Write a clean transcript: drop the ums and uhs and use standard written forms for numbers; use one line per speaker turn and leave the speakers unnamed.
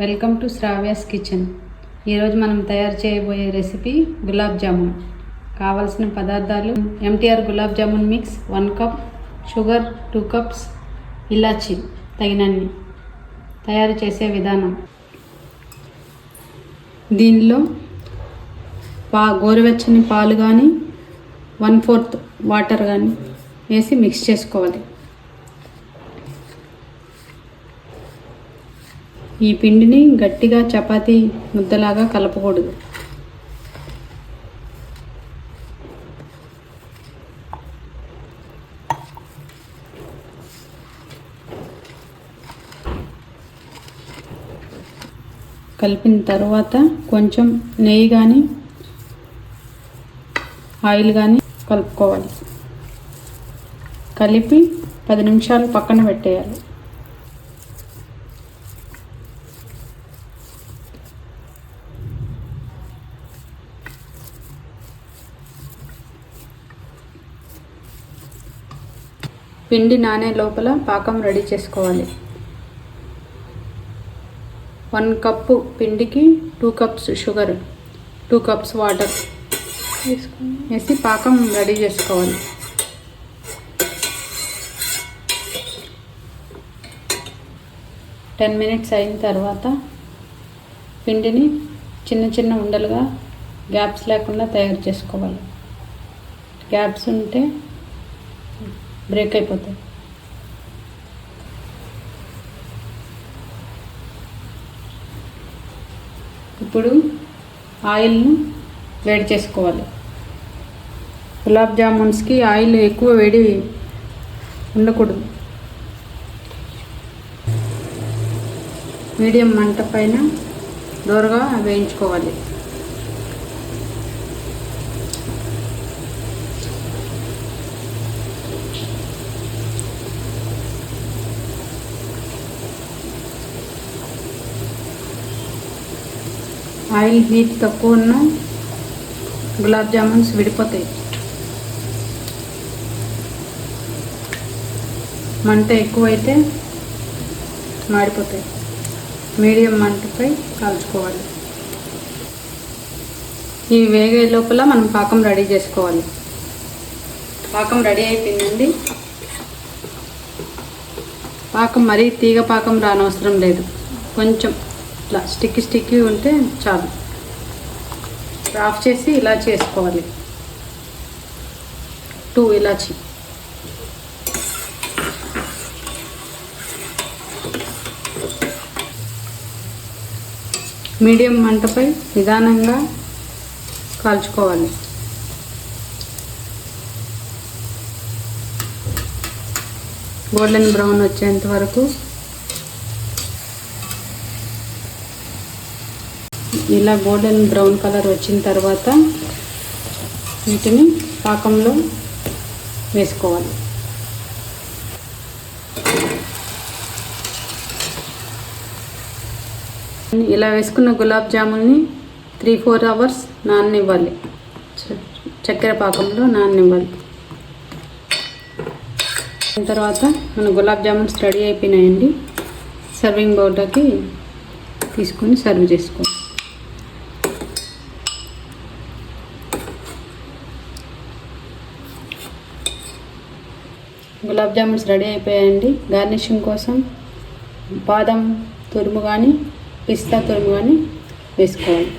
Welcome to Sravya's kitchen. ఈరోజు మనం తయారు చేయబోయే రెసిపీ గులాబ్ జామున్. కావాల్సిన పదార్థాలు: MTR gulab jamun mix 1 cup, sugar 2 cups, ఇలాచి తగినన్ని. తయారు చేసే విధానం: దీనిలో గోరువెచ్చని పాలు కానీ 1/4 వాటర్ కానీ వేసి మిక్స్ చేసుకోవాలి. ఈ పిండిని గట్టిగా చపాతీ ముద్దలాగా కలపకూడదు. కలిపిన తర్వాత కొంచెం నెయ్యి కానీ ఆయిల్ కానీ కలుపుకోవాలి. కలిపి 10 నిమిషాలు పక్కన పెట్టేయాలి. పిండి నానే లోపల పాకం రెడీ చేసుకోవాలి. 1 కప్పు పిండికి 2 కప్స్ షుగర్, 2 కప్స్ వాటర్ వేసి పాకం రెడీ చేసుకోవాలి. టెన్ మినిట్స్ అయిన తర్వాత పిండిని చిన్న చిన్న ఉండలుగా గ్యాప్స్ లేకుండా తయారు చేసుకోవాలి. గ్యాప్స్ ఉంటే బ్రేక్ అయిపోతాయి. ఇప్పుడు ఆయిల్ను వేడి చేసుకోవాలి. గులాబ్ జామున్స్కి ఆయిల్ ఎక్కువ వేడి ఉండకూడదు. మీడియం మంట పైన దోరగా వేయించుకోవాలి. ఆయిల్ హీట్ తక్కువ ఉన్న గులాబ్ జామున్స్ విడిపోతాయి. మంట ఎక్కువైతే మాడిపోతాయి. మీడియం మంటపై కాల్చుకోవాలి. ఈ వేగే లోపల మనం పాకం రెడీ చేసుకోవాలి. పాకం రెడీ అయిపోయిందండి. పాకం మరీ తీగ పాకం రానవసరం లేదు. కొంచెం ఇట్లా స్టిక్కీ ఉంటే చాలు. ఆఫ్ చేసి ఇలా చేసుకోవాలి. 2 ఇలాచి. మీడియం మంటపై నిదానంగా కాల్చుకోవాలి. గోల్డెన్ బ్రౌన్ వచ్చేంత వరకు ఇలా గోల్డెన్ బ్రౌన్ కలర్ వచ్చిన తర్వాత వీటిని పాకంలో వేసుకోవాలి. ఇలా వేసుకున్న గులాబ్ జామున్ని 3-4 అవర్స్ నాననివ్వాలి. చక్కెర పాకంలో నాననివ్వాలి. తర్వాత మన గులాబ్ జామున్స్ రెడీ అయిపోయినాయండి. సర్వింగ్ బౌల్లోకి తీసుకొని సర్వ్ చేసుకోవాలి. గులాబ్ జామున్స్ రెడీ అయిపోయాయండి. గార్నిషింగ్ కోసం బాదం తురుము కానీ పిస్తా తురుము కానీ వేసుకోవాలి.